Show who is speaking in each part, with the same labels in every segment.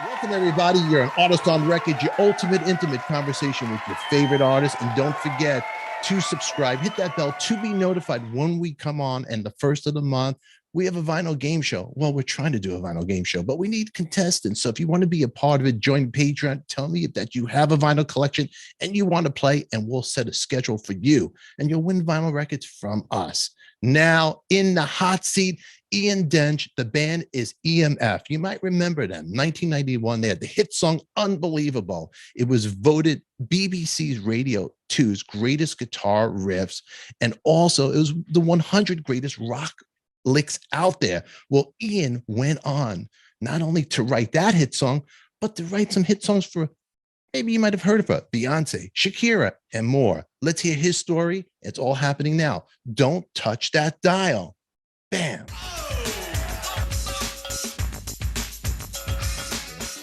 Speaker 1: Welcome, everybody. You're an artist on record, your ultimate intimate conversation with your favorite artist. And don't forget to subscribe, hit that bell to be notified when we come on. And the first of the month, we have a vinyl game show. Well, we're trying to do a vinyl game show, but we need contestants. So if you want to be a part of it, join Patreon. Tell me that you have a vinyl collection and you want to play, and we'll set a schedule for you. And you'll win vinyl records from us. Now, in the hot seat, Ian Dench. The band is EMF. You might remember them. 1991, they had the hit song Unbelievable. It was voted BBC's Radio 2's greatest guitar riffs, and also it was the 100 greatest rock licks out there. Well, Ian went on not only to write that hit song, but to write some hit songs for, maybe you might have heard of her, Beyonce, Shakira, and more. Let's hear his story. It's all happening now. Don't touch that dial. Bam.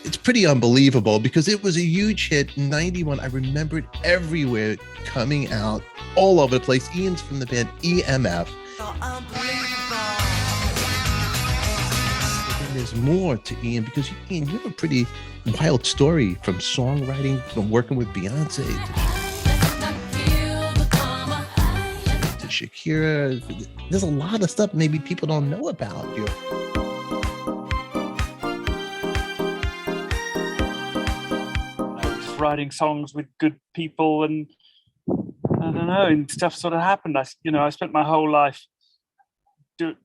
Speaker 1: It's pretty unbelievable because it was a huge hit in 91. I remember it everywhere, coming out all over the place. Ian's from the band EMF. And there's more to Ian because Ian, you have a pretty wild story, from songwriting, from working with Beyonce to Shakira. There's a lot of stuff maybe people don't know about you.
Speaker 2: Just writing songs with good people, and I don't know, and stuff sort of happened. I spent my whole life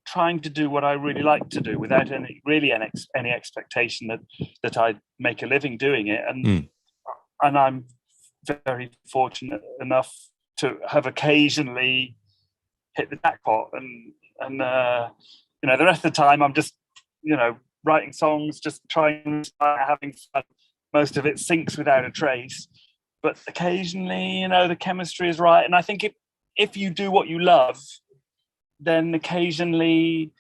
Speaker 2: trying to do what I really like to do without any expectation that I'd make a living doing it. And I'm very fortunate enough to have occasionally hit the jackpot, and the rest of the time I'm just writing songs, just trying, having fun. Most of it sinks without a trace, but occasionally the chemistry is right. And I think if you do what you love, then occasionally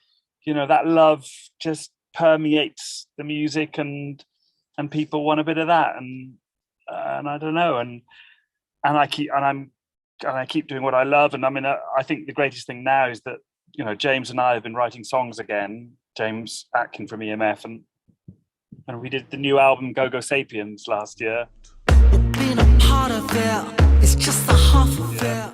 Speaker 2: that love just permeates the music, and people want a bit of that, and I don't know, and I keep doing what I love. And I think the greatest thing now is that James and I have been writing songs again. James Atkin from EMF, and we did the new album Go Sapiens last year. Being a part of it, it's just a half of it.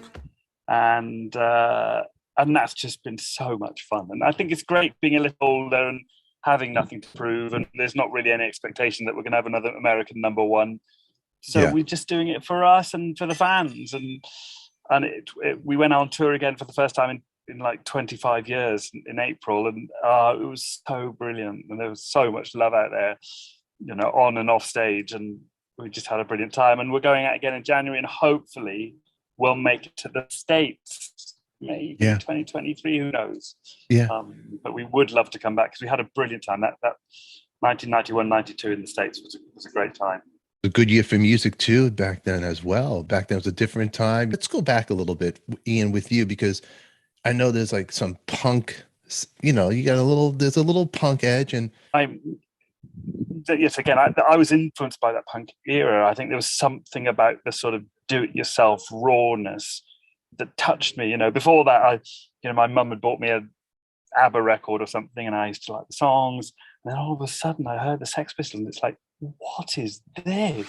Speaker 2: And that's just been so much fun. And I think it's great being a little older and having nothing to prove, and there's not really any expectation that we're going to have another American number one. So we're just doing it for us and for the fans. And we went on tour again for the first time in like 25 years in April, and it was so brilliant, and there was so much love out there, on and off stage, and we just had a brilliant time. And we're going out again in January, and hopefully we'll make it to the States, maybe 2023, who knows. But we would love to come back because we had a brilliant time. That 1991-92 in the States was a great time.
Speaker 1: A good year for music too back then as well. Back then was a different time. Let's go back a little bit, Ian, with you, because I know there's like some punk, you got there's a little punk edge. And
Speaker 2: I was influenced by that punk era. I think there was something about the sort of do-it-yourself rawness that touched me. Before that, my mum had bought me a ABBA record or something, and I used to like the songs. And then all of a sudden I heard the Sex Pistols, and it's like, what is this?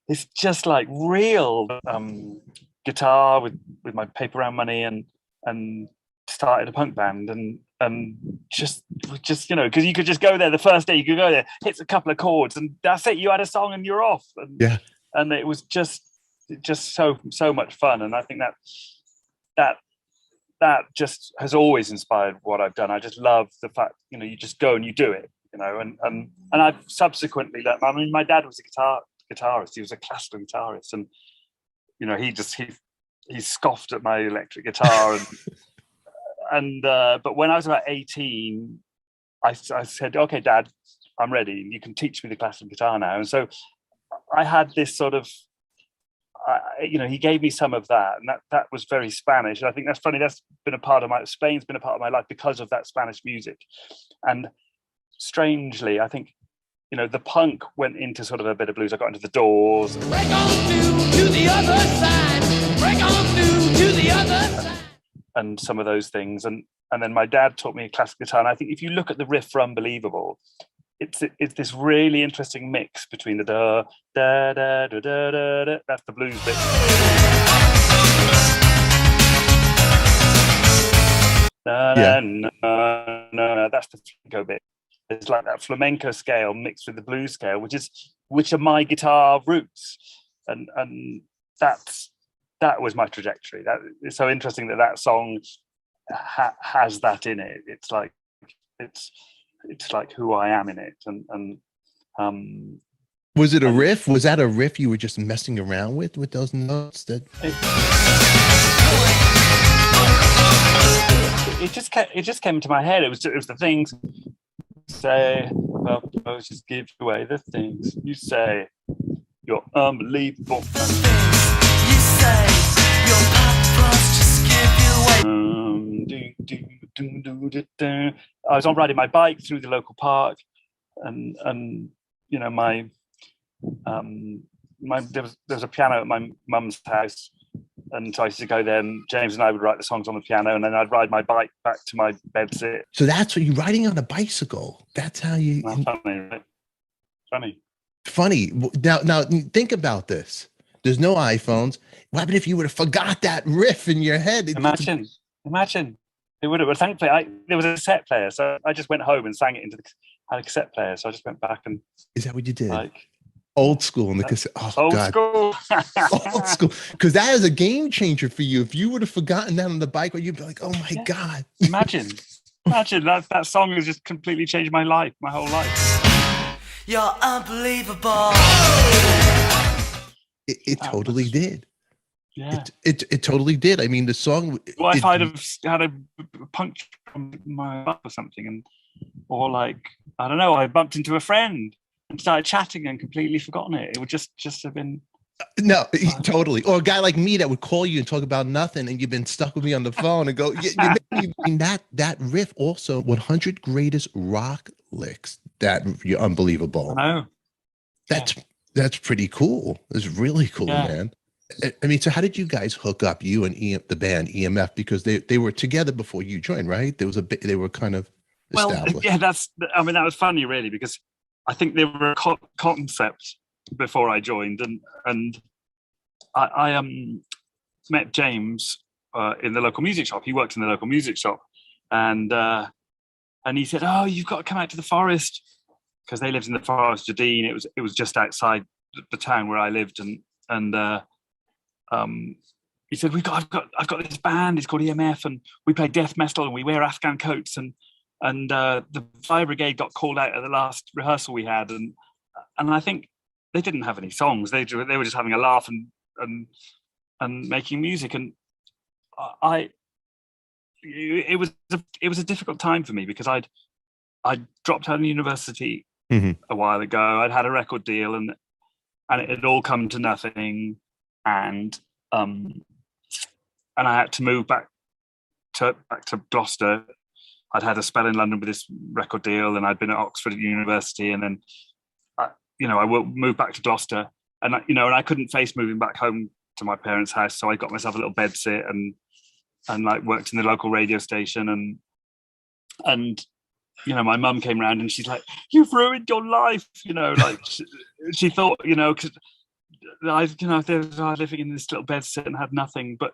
Speaker 2: It's just like real guitar with my paper round money, and started a punk band, and just because you could just go there the first day, you could go there, hit a couple of chords, and that's it. You had a song and you're off. And it was just so much fun. And I think that just has always inspired what I've done. I just love the fact, you just go and you do it, and I've subsequently learned. I mean, my dad was a guitarist. He was a classical guitarist, and he scoffed at my electric guitar, but when I was about 18, I said, okay, Dad, I'm ready. You can teach me the classical guitar now. And so I had this sort of, he gave me some of that, and that was very Spanish. And I think that's funny. That's been Spain's been a part of my life because of that Spanish music. And strangely, I think, the punk went into sort of a bit of blues. I got into the Doors. Break on through to the other side. Break on through to the other side. and some of those things. And then my dad taught me classical guitar. And I think if you look at the riff for Unbelievable, it's this really interesting mix between the da da da da da da, da. That's the blues bit. Na,
Speaker 1: Yeah.
Speaker 2: na, na, na, that's the flamenco bit. It's like that flamenco scale mixed with the blues scale, which are my guitar roots, and that was my trajectory. That it's so interesting that song has that in it. It's like who I am in it, and
Speaker 1: was it a riff? Was that a riff you were just messing around with those notes?
Speaker 2: It just came to my head. It was the things. Say, well, just give away the things you say. You're unbelievable. You say your purpose, just give you away. I was on riding my bike through the local park, and you know my there was a piano at my mum's house. And so I used to go there, and James and I would write the songs on the piano, and then I'd ride my bike back to my bedsit.
Speaker 1: So that's what you're riding on a bicycle. That's how you.
Speaker 2: Funny, right?
Speaker 1: Funny. Now think about this. There's no iPhones. What happened if you would have forgot that riff in your head?
Speaker 2: Imagine. It would have. But thankfully, there was a cassette player, so I just went home and sang it into had a cassette player. So I just went back and.
Speaker 1: Is that what you did?
Speaker 2: Like.
Speaker 1: Old school in the cassette. Oh,
Speaker 2: old
Speaker 1: God.
Speaker 2: School.
Speaker 1: Old school. Because that is a game changer for you. If you would have forgotten that on the bike, you'd be like, oh my God.
Speaker 2: Imagine that song has just completely changed my life, my whole life.
Speaker 3: You're unbelievable.
Speaker 1: It totally did.
Speaker 2: Yeah.
Speaker 1: It totally did. I mean, the song.
Speaker 2: Well, if I'd have had a puncture on my butt or something, or like, I don't know, I bumped into a friend and started chatting and completely forgotten it. It would just have been.
Speaker 1: No, totally. Or a guy like me that would call you and talk about nothing, and you've been stuck with me on the phone and go, that riff also 100 greatest rock licks. That you're unbelievable.
Speaker 2: I know.
Speaker 1: That's pretty cool. It's really cool, man. I mean, so how did you guys hook up, you and the band EMF? Because they were together before you joined, right? There was a bit, they were kind of established.
Speaker 2: Well, yeah, that was funny, really, because I think they were a concept before I joined, and I met James in the local music shop. He worked in the local music shop, and he said, "Oh, you've got to come out to the forest," because they lived in the Forest of Dean. It was just outside the town where I lived, and he said, I've got this band. It's called EMF, and we play death metal, and we wear Afghan coats, and the fire brigade got called out at the last rehearsal we had, and I think they didn't have any songs. They were just having a laugh and making music, and it was a difficult time for me because I'd dropped out of university a while ago. I'd had a record deal, and it had all come to nothing, and I had to move back to Gloucester. I'd had a spell in London with this record deal, and I'd been at Oxford University, and then I moved back to Gloucester, and I couldn't face moving back home to my parents' house, so I got myself a little bed sit and like worked in the local radio station, and my mum came round and she's like, "You've ruined your life," like she thought, because I was living in this little bed sit and had nothing, but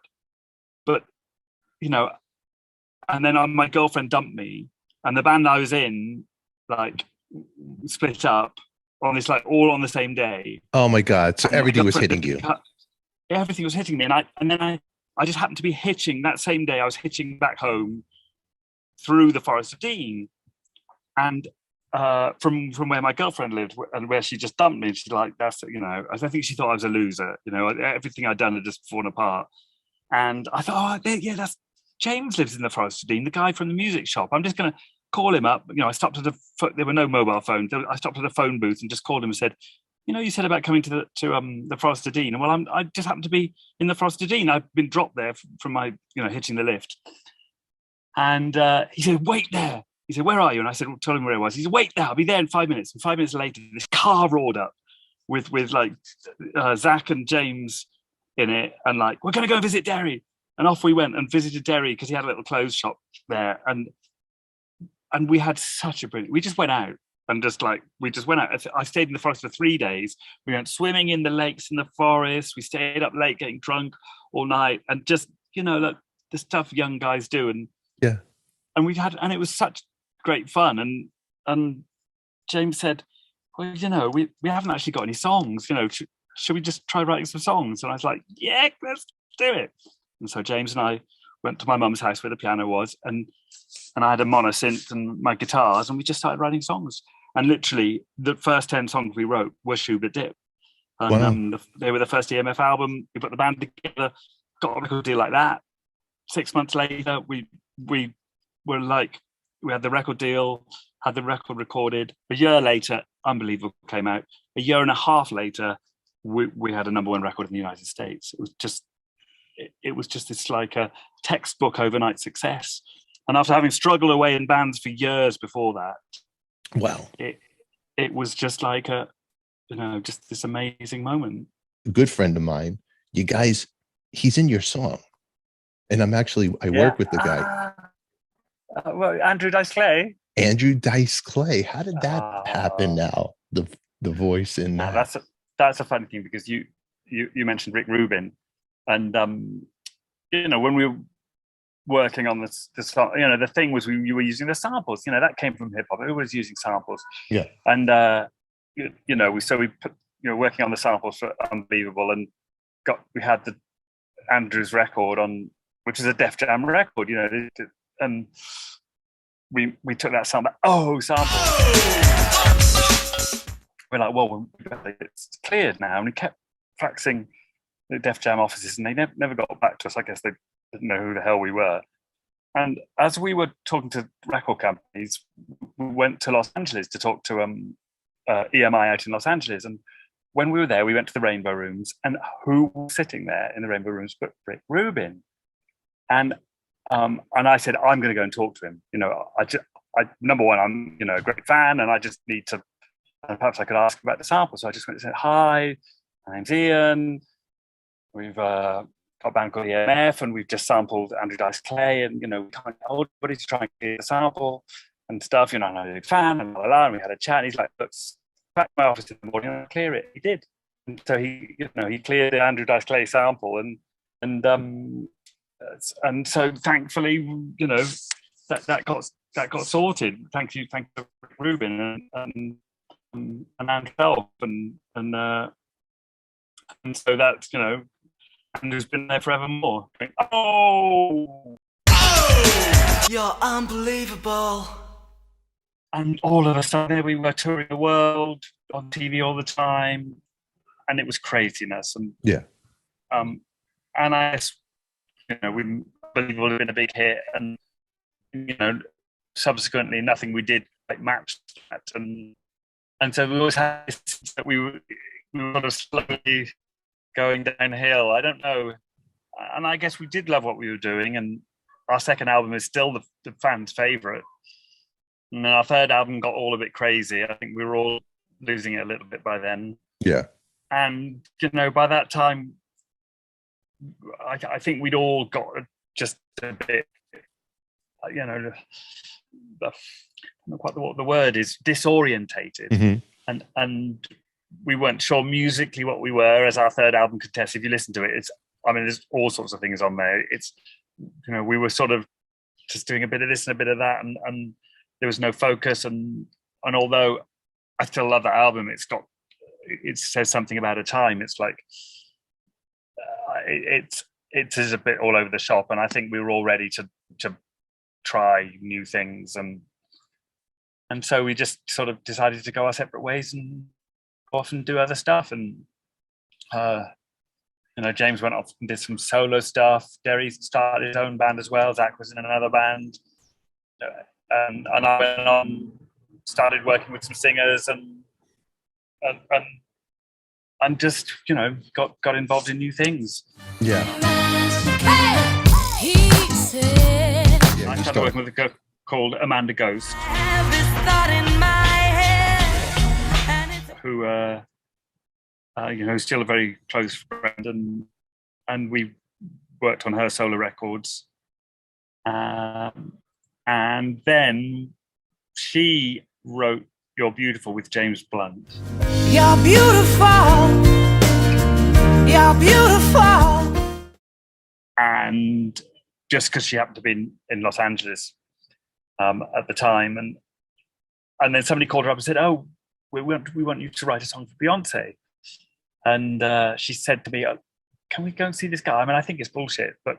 Speaker 2: and then my girlfriend dumped me, and the band I was in like split up on this, like all on the same day.
Speaker 1: Oh my God! So everything was hitting you.
Speaker 2: Everything was hitting me, and then I just happened to be hitching that same day. I was hitching back home through the Forest of Dean, and from where my girlfriend lived and where she just dumped me. She's like, "That's I think she thought I was a loser. Everything I'd done had just fallen apart." And I thought, "Oh, yeah, that's James lives in the Forest of Dean, the guy from the music shop. I'm just going to call him up." I stopped at there were no mobile phones. I stopped at a phone booth and just called him and said, "You said about coming to the Forest of Dean. And well, I just happened to be in the Forest of Dean. I've been dropped there from my hitching the lift." And he said, "Wait there." He said, "Where are you?" And I said, "Tell him where I was." He said, "Wait there. I'll be there in 5 minutes." And 5 minutes later, this car roared up with like Zach and James in it, and like, "We're going to go visit Derry." And off we went and visited Derry because he had a little clothes shop there. And we had such a brilliant, we just went out and we just went out. I stayed in the forest for 3 days. We went swimming in the lakes in the forest. We stayed up late getting drunk all night and just, like the stuff young guys do. And
Speaker 1: yeah.
Speaker 2: And it was such great fun. And James said, well, we haven't actually got any songs, should we just try writing some songs? And I was like, yeah, let's do it. And so James and I went to my mum's house where the piano was, and I had a monosynth and my guitars, and we just started writing songs. And literally the first 10 songs we wrote were Schubert Dip. And
Speaker 1: wow.
Speaker 2: They were the first EMF album. We put the band together, got a record deal like that. 6 months later, we were like, we had the record deal, had the record recorded. A year later, Unbelievable came out. A year and a half later, we had a #1 record in the United States. It was just this like a textbook overnight success. And after having struggled away in bands for years before that,
Speaker 1: wow,
Speaker 2: it was just like just this amazing moment.
Speaker 1: A good friend of mine, you guys, he's in your song, and I work with the guy.
Speaker 2: Well, Andrew Dice Clay.
Speaker 1: Andrew Dice Clay. How did that happen? Now the voice in that.
Speaker 2: That's a funny thing, because you mentioned Rick Rubin, and when we were working on this song, the thing was we were using the samples. That came from hip hop. It was using samples.
Speaker 1: Yeah.
Speaker 2: And we put working on the samples for Unbelievable, and we had the Andrew's record on, which is a Def Jam record. And we took that sample. We're like, well, it's cleared now. And we kept faxing the Def Jam offices, and they never got back to us. I guess they didn't know who the hell we were. And as we were talking to record companies, we went to Los Angeles to talk to EMI out in Los Angeles. And when we were there, we went to the Rainbow Rooms, and who was sitting there in the Rainbow Rooms but Rick Rubin? And I said, I'm going to go and talk to him. I number one, I'm a great fan, and I just need to. Perhaps I could ask about the sample. So I just went and said, hi, my name's Ian. We've got a band called EMF, and we've just sampled Andrew Dice Clay, and we can't get hold of anybody to try and get the sample and stuff. I'm a big fan, and and we had a chat. And he's like, look, back to my office in the morning and clear it. He did, and so he cleared the Andrew Dice Clay sample, and so thankfully, that got sorted. Thank you, Rubin and Andrew, and so that's Andrew's been there forevermore.
Speaker 3: You're unbelievable.
Speaker 2: And all of a sudden, we were touring the world on TV all the time, and it was craziness. And
Speaker 1: yeah,
Speaker 2: and I guess we believe would have been a big hit, and subsequently nothing we did matched that, and so we always had this sense that we were sort of slowly going downhill. I don't know, and I guess we did love what we were doing, and our second album is still the fans' favorite. And then our third album got all a bit crazy. I think we were all losing it a little bit by then.
Speaker 1: Yeah,
Speaker 2: and by that time, I think we'd all got just a bit, I don't know quite what the word is, disorientated.
Speaker 1: Mm-hmm.
Speaker 2: And we weren't sure musically what we were, as our third album could test. If you listen to it, there's all sorts of things on there. It's, we were sort of just doing a bit of this and a bit of that, and there was no focus. And although I still love that album, it says something about a time. It's like, it is a bit all over the shop, and I think we were all ready to try new things, and so we just sort of decided to go our separate ways and go off and do other stuff. And James went off and did some solo stuff. Derry started his own band as well. Zach was in another band, and I went on, started working with some singers, and just got involved in new things.
Speaker 1: Yeah.
Speaker 2: I started working with a girl called Amanda Ghost, who is still a very close friend, and we worked on her solo records. And then she wrote You're Beautiful with James Blunt.
Speaker 3: You're beautiful. You're beautiful.
Speaker 2: And just because she happened to be in Los Angeles at the time. And then somebody called her up and said, oh, we want you to write a song for Beyonce. And she said to me, can we go and see this guy? I mean, I think it's bullshit, but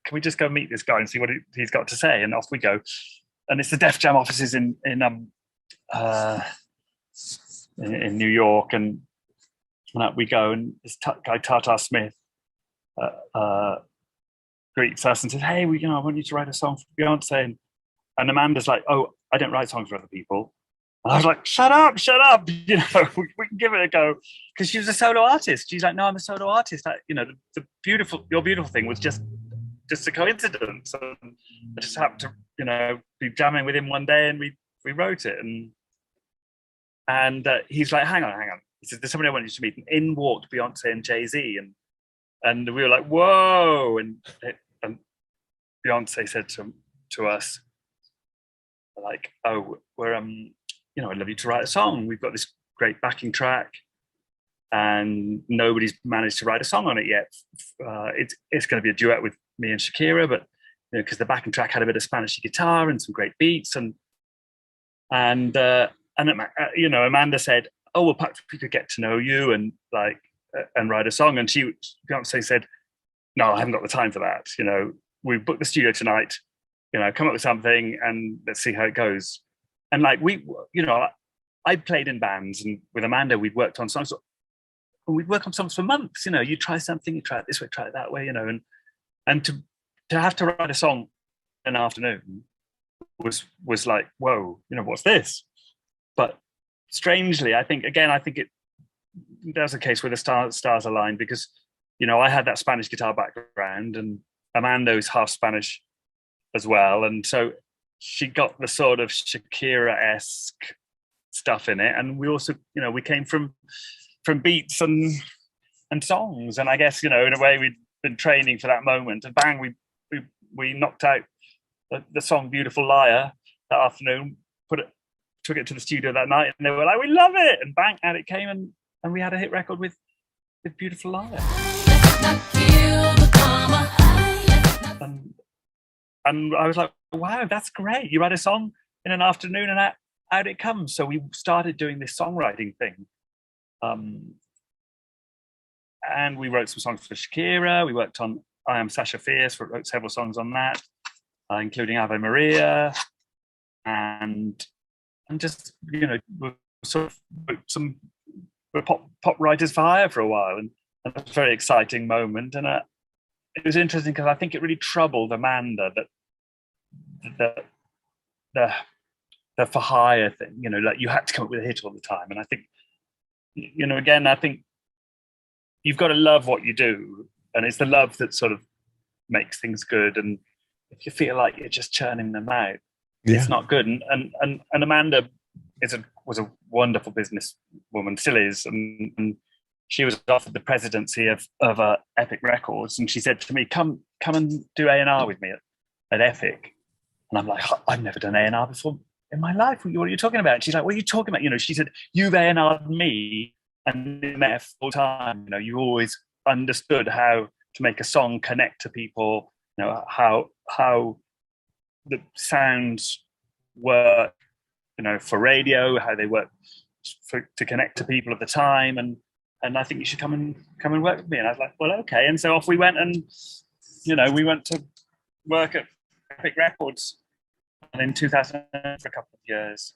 Speaker 2: can we just go meet this guy and see what he's got to say? And off we go. And it's the Def Jam offices in New York, and up we go. And this guy Tata Smith greets us and says, "Hey, I want you to write a song for Beyonce." And Amanda's like, "Oh, I don't write songs for other people." And I was like, "Shut up! We can give it a go." Because she was a solo artist. She's like, "No, I'm a solo artist." The Your Beautiful thing was just a coincidence. And I just happened to, be jamming with him one day, and we wrote it. And he's like, hang on. He says, "There's somebody I want you to meet." And in walked Beyonce and Jay-Z, and we were like, "Whoa!" And Beyonce said to us, like, "Oh, we're I'd love you to write a song. We've got this great backing track, and nobody's managed to write a song on it yet. It's going to be a duet with me and Shakira, but because the backing track had a bit of Spanish guitar and some great beats, and Amanda said, oh, well, perhaps we could get to know you and write a song." And Beyonce said, "No, I haven't got the time for that. We booked the studio tonight. Come up with something and let's see how it goes." And I played in bands, and with Amanda, we'd worked on songs. And we'd work on songs for months. You try something, you try it this way, try it that way, and to have to write a song in an afternoon was like, whoa, what's this? But strangely, I think that's a case where the stars aligned, because I had that Spanish guitar background, and Amanda is half Spanish as well, and so she got the sort of Shakira-esque stuff in it, and we also we came from beats and songs, and I guess in a way we'd been training for that moment, and bang, we knocked out the song "Beautiful Liar" that afternoon, took it to the studio that night, and they were like, "We love it," and bang, out it came, and we had a hit record with "Beautiful Liar." And I was like, wow, that's great. You write a song in an afternoon and out it comes. So we started doing this songwriting thing. And we wrote some songs for Shakira. We worked on I Am Sasha Fierce, wrote several songs on that, including Ave Maria. And just, we're sort of we're pop writers for hire for a while. And it was a very exciting moment. And it was interesting because I think it really troubled Amanda that the for hire thing, you had to come up with a hit all the time. And I think, again, I think you've got to love what you do, and it's the love that sort of makes things good. And if you feel like you're just churning them out, it's not good. And Amanda was a wonderful businesswoman, still is, and she was offered the presidency of Epic Records, and she said to me, "Come and do A&R with me at Epic." And I'm like, "I've never done A&R before in my life. What are you talking about?" And she's like, "What are you talking about?" She said, "You've A&R'd me and been there full time. You always understood how to make a song connect to people. How the sounds work, for radio, how they work to connect to people at the time, and I think you should come and work with me." And I was like, "Well, okay." And so off we went, and we went to work at Epic Records, and in 2000 for a couple of years.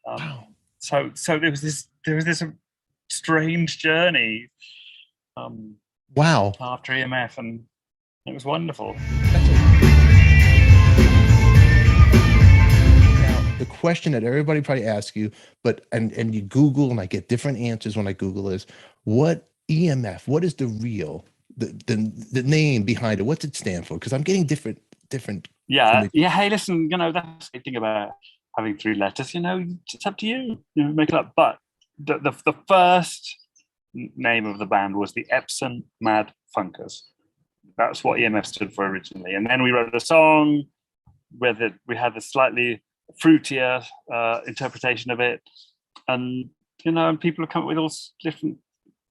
Speaker 1: Wow.
Speaker 2: So there was this strange journey.
Speaker 1: Wow.
Speaker 2: After EMF, and it was wonderful.
Speaker 1: The question that everybody probably asks you, and you Google, and I get different answers when I Google, is what EMF? What is the real, the name behind it? What's it stand for? Because I'm getting different.
Speaker 2: Yeah. Hey, listen, that's the thing about having three letters. It's up to you. Make it up. But the first name of the band was the Epsom Mad Funkers. That's what EMF stood for originally. And then we wrote a song where we had a slightly fruitier interpretation of it, and and people have come up with all different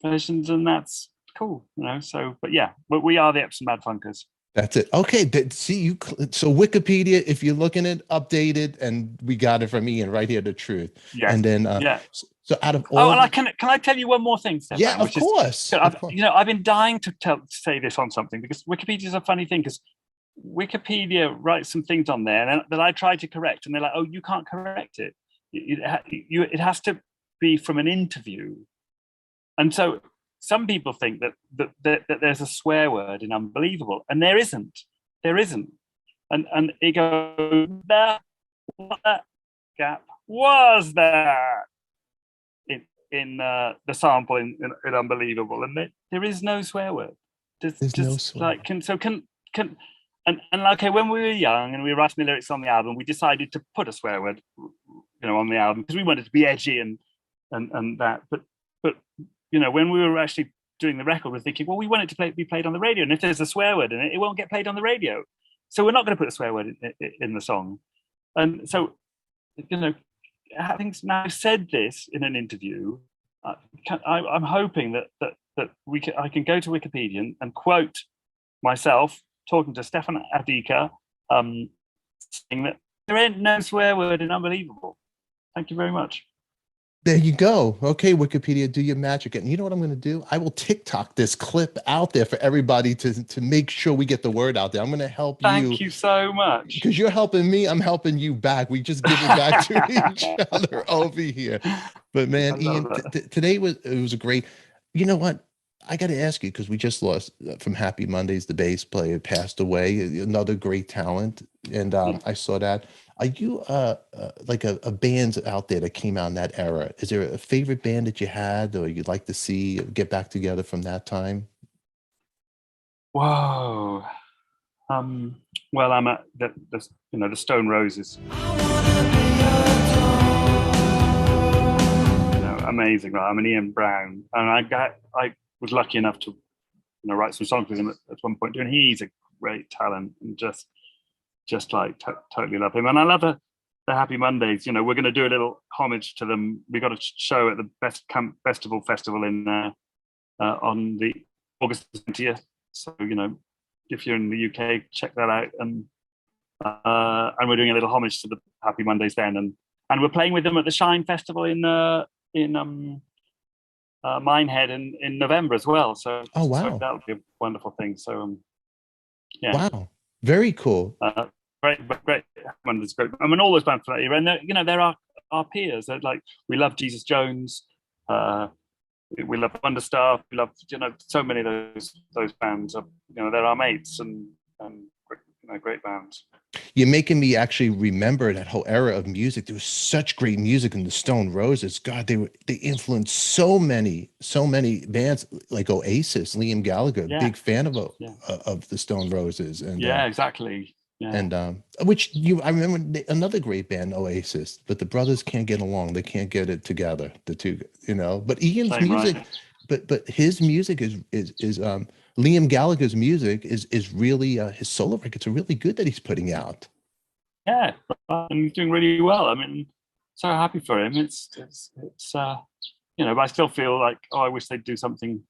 Speaker 2: versions, and that's cool. So but we are the Epsom Mad Funkers.
Speaker 1: That's it. Okay. See you. So Wikipedia, if you're looking at updated, and we got it from Ian right here, the truth.
Speaker 2: Yeah.
Speaker 1: And then so out of all,
Speaker 2: and can I tell you one more thing, Stefan?
Speaker 1: Yeah, of course.
Speaker 2: I've been dying to say this on something, because Wikipedia is a funny thing, because Wikipedia writes some things on there that I try to correct, and they're like, "Oh, you can't correct it. It has to be from an interview." And so some people think that there's a swear word in Unbelievable, and there isn't. And it goes, that gap was that in the sample in Unbelievable, and there is no swear word.
Speaker 1: There's no swear.
Speaker 2: And okay, when we were young and we were writing the lyrics on the album, we decided to put a swear word, on the album, because we wanted to be edgy and that. But when we were actually doing the record, we're thinking, well, we want it to be played on the radio, and if there's a swear word in it, it won't get played on the radio. So we're not going to put a swear word in the song. And so, having now said this in an interview, I'm hoping that I can go to Wikipedia and quote myself talking to Stefan ADIKA, saying that there ain't no swear word in Unbelievable. Thank you very much.
Speaker 1: There you go. Okay, Wikipedia, do your magic. And you know what I'm going to do? I will TikTok this clip out there for everybody to make sure we get the word out there. I'm going to help you.
Speaker 2: Thank you so much.
Speaker 1: Because you're helping me, I'm helping you back. We just give it back to each other over here. But man, Ian, today was a great. You know what? I got to ask you, because we just lost from Happy Mondays, the bass player passed away, another great talent. And I saw that. Are you like a band out there that came out in that era? Is there a favorite band that you had, or you'd like to see get back together from that time?
Speaker 2: Whoa. Well, I'm at the Stone Roses. Amazing. Right? I'm an Ian Brown, and I was lucky enough to write some songs with him at one point. And he's a great talent, and just like totally love him. And I love the Happy Mondays. We're going to do a little homage to them. We got a show at the Best Camp Festival in on the August 20th. So if you're in the UK, check that out. And we're doing a little homage to the Happy Mondays then. And we're playing with them at the Shine Festival in Minehead in November as well. So
Speaker 1: wow,
Speaker 2: so that would be a wonderful thing. So
Speaker 1: wow, very cool.
Speaker 2: Great. It's great. I mean, all those bands for that era, and they're our peers. They're like, we love Jesus Jones, we love Wonderstar, we love so many of those bands. They're our mates, and great bands.
Speaker 1: You're making me actually remember that whole era of music. There was such great music in the Stone Roses. God, they influenced so many bands like Oasis. Liam Gallagher, big fan of the Stone Roses. And
Speaker 2: exactly. Yeah.
Speaker 1: And I remember another great band, Oasis, but the brothers can't get along. They can't get it together. The two, But Ian's music, right. but his music is Liam Gallagher's music is really his solo records are really good that he's putting out.
Speaker 2: Yeah, and he's doing really well. I mean, so happy for him. It's but I still feel like, I wish they'd do something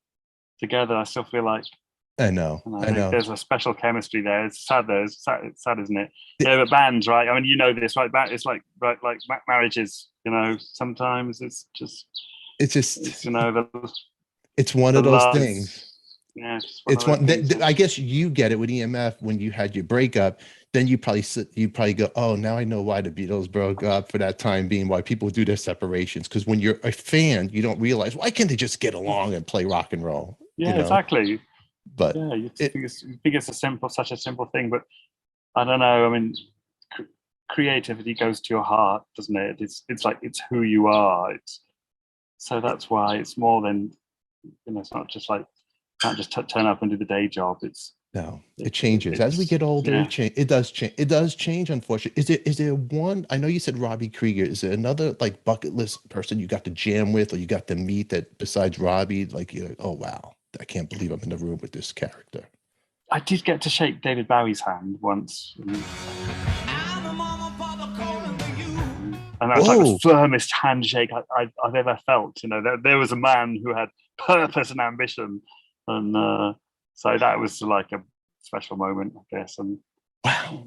Speaker 2: together. I still feel like
Speaker 1: I know.
Speaker 2: There's a special chemistry there. It's sad though. It's sad, isn't it? Yeah, but bands, right? I mean, this, right? It's like marriages. Sometimes it's
Speaker 1: one of those things.
Speaker 2: Yeah,
Speaker 1: it's one. I guess you get it with EMF when you had your breakup. Then you probably go, oh, now I know why the Beatles broke up for that time being, why people do their separations. Because when you're a fan, you don't realize, why can't they just get along and play rock and roll?
Speaker 2: Yeah, exactly.
Speaker 1: But
Speaker 2: you think it's such a simple thing, but I don't know. I mean, creativity goes to your heart, doesn't it? It's like, it's who you are. So that's why it's more than, it's not just like, can't just turn up and do the day job. It changes as we get older. Yeah.
Speaker 1: It does change. It does change, unfortunately. Is there one? I know you said Robbie Krieger. Is there another like bucket list person you got to jam with, or you got to meet that besides Robbie? Like, you're like, oh wow, I can't believe I'm in the room with this character.
Speaker 2: I did get to shake David Bowie's hand once. And that was like the firmest handshake I've ever felt. You know, there was a man who had purpose and ambition, and so that was like a special moment, I guess. And
Speaker 1: wow.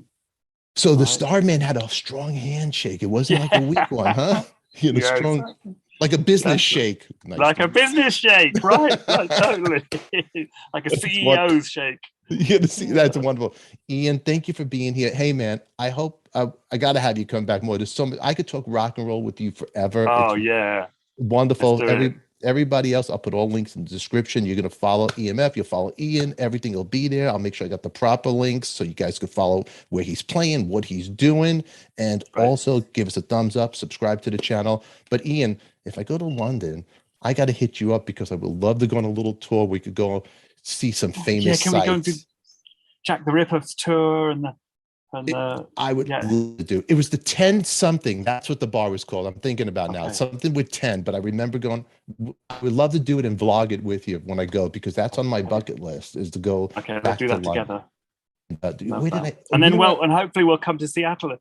Speaker 1: So the Starman had a strong handshake. It wasn't like a weak one, huh? You know, strong, exactly. Like a business shake. Nice
Speaker 2: like a business shake, right? Totally. Like a CEO's shake.
Speaker 1: You got to see, that's wonderful. Ian, thank you for being here. Hey, man, I hope I got to have you come back more. There's so much, I could talk rock and roll with you forever.
Speaker 2: Oh,
Speaker 1: it's
Speaker 2: yeah.
Speaker 1: Wonderful. Everybody else, I'll put all links in the description. You're going to follow EMF. You'll follow Ian. Everything will be there. I'll make sure I got the proper links so you guys can follow where he's playing, what he's doing, and also give us a thumbs up, subscribe to the channel. But Ian, if I go to London, I got to hit you up because I would love to go on a little tour. We could go see some famous sites.
Speaker 2: We go and do Jack the Ripper's tour
Speaker 1: I would love to do. It was the 10 something. That's what the bar was called. I'm thinking about now. Something with 10, but I remember going, I would love to do it and vlog it with you when I go, because that's on my bucket list, is to go.
Speaker 2: Okay, let's do that together.
Speaker 1: And
Speaker 2: then, and hopefully we'll come to Seattle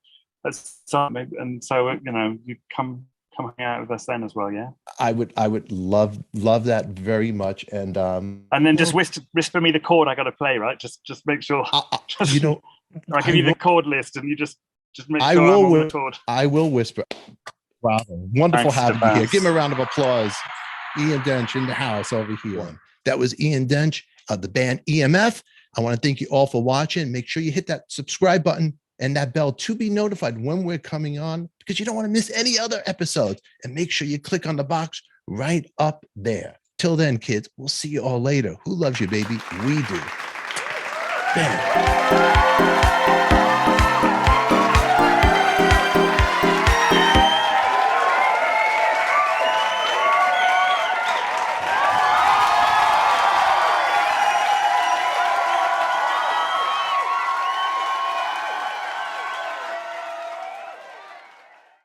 Speaker 2: at some, and so, you know, you come hang out with us then as well. Yeah,
Speaker 1: I would love that very much. And
Speaker 2: then just whisper me the chord I got to play, right? Just make sure.
Speaker 1: You know,
Speaker 2: I give you the chord list, and you just make sure I'm on the chord.
Speaker 1: I will whisper. Wow, wonderful having you here. Give him a round of applause. Ian Dench in the house over here. That was Ian Dench of the band EMF. I want to thank you all for watching. Make sure you hit that subscribe button and that bell to be notified when we're coming on, because you don't want to miss any other episodes. And make sure you click on the box right up there. Till then, kids, we'll see you all later. Who loves you, baby? We do. Bam.